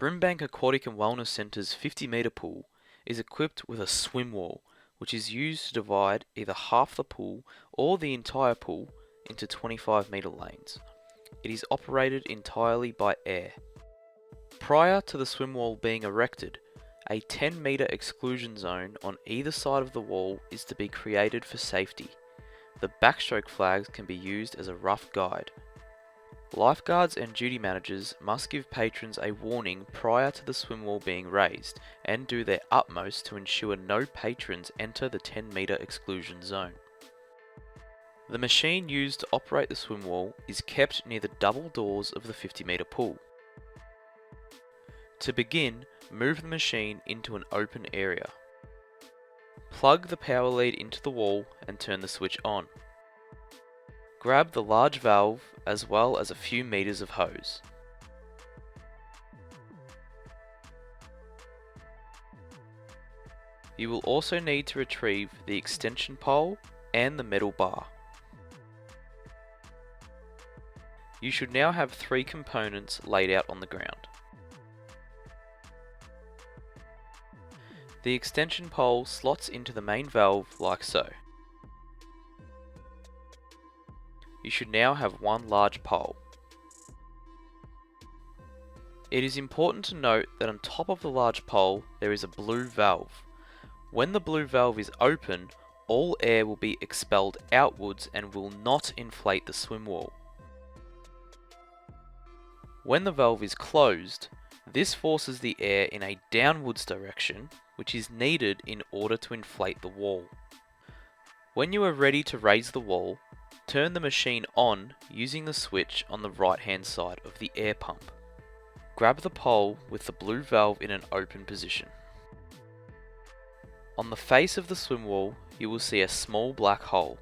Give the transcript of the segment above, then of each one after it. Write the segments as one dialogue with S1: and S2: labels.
S1: Brimbank Aquatic and Wellness Centre's 50-metre pool is equipped with a swim wall, which is used to divide either half the pool or the entire pool into 25-metre lanes. It is operated entirely by air. Prior to the swim wall being erected, a 10-metre exclusion zone on either side of the wall is to be created for safety. The backstroke flags can be used as a rough guide. Lifeguards and duty managers must give patrons a warning prior to the swim wall being raised and do their utmost to ensure no patrons enter the 10-metre exclusion zone. The machine used to operate the swim wall is kept near the double doors of the 50-metre pool. To begin, move the machine into an open area. Plug the power lead into the wall and turn the switch on. Grab the large valve as well as a few meters of hose. You will also need to retrieve the extension pole and the metal bar. You should now have 3 components laid out on the ground. The extension pole slots into the main valve like so. You should now have 1 large pole. It is important to note that on top of the large pole there is a blue valve. When the blue valve is open, all air will be expelled outwards and will not inflate the swim wall. When the valve is closed, this forces the air in a downwards direction, which is needed in order to inflate the wall. When you are ready to raise the wall, turn the machine on using the switch on the right hand side of the air pump. Grab the pole with the blue valve in an open position. On the face of the swim wall, you will see a small black hole.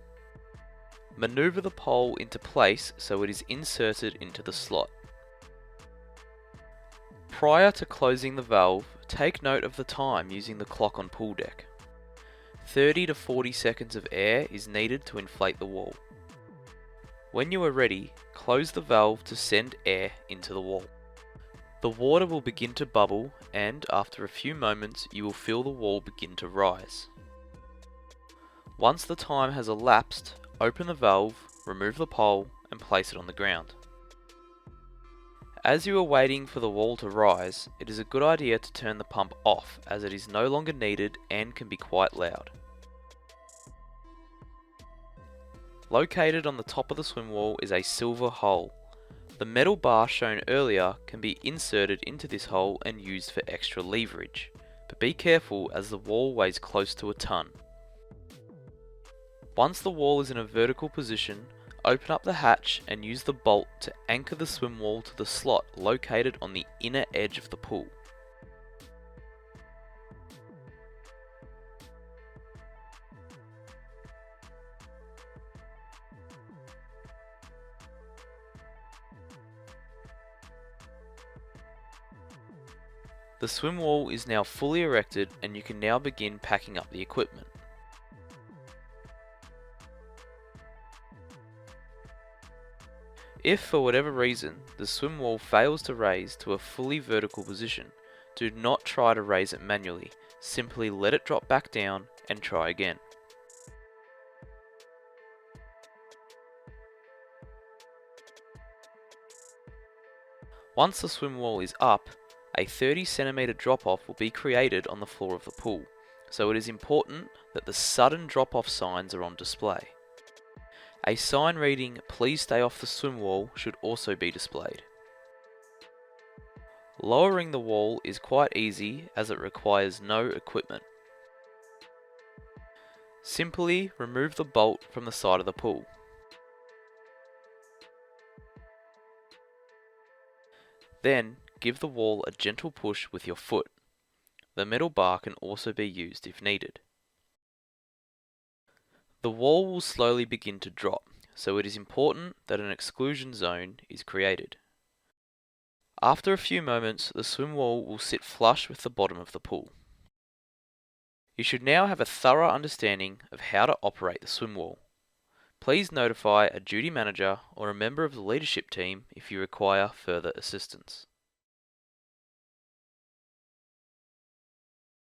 S1: Maneuver the pole into place so it is inserted into the slot. Prior to closing the valve, take note of the time using the clock on pool deck. 30 to 40 seconds of air is needed to inflate the wall. When you are ready, close the valve to send air into the wall. The water will begin to bubble and after a few moments you will feel the wall begin to rise. Once the time has elapsed, open the valve, remove the pole and place it on the ground. As you are waiting for the wall to rise, it is a good idea to turn the pump off as it is no longer needed and can be quite loud. Located on the top of the swim wall is a silver hole. The metal bar shown earlier can be inserted into this hole and used for extra leverage, but be careful as the wall weighs close to a ton. Once the wall is in a vertical position, open up the hatch and use the bolt to anchor the swim wall to the slot located on the inner edge of the pool. The swim wall is now fully erected and you can now begin packing up the equipment. If for whatever reason the swim wall fails to raise to a fully vertical position, do not try to raise it manually, simply let it drop back down and try again. Once the swim wall is up, a 30cm drop-off will be created on the floor of the pool, so it is important that the sudden drop-off signs are on display. A sign reading "Please stay off the swim wall" should also be displayed. Lowering the wall is quite easy as it requires no equipment. Simply remove the bolt from the side of the pool. Then give the wall a gentle push with your foot. The metal bar can also be used if needed. The wall will slowly begin to drop, so it is important that an exclusion zone is created. After a few moments, the swim wall will sit flush with the bottom of the pool. You should now have a thorough understanding of how to operate the swim wall. Please notify a duty manager or a member of the leadership team if you require further assistance.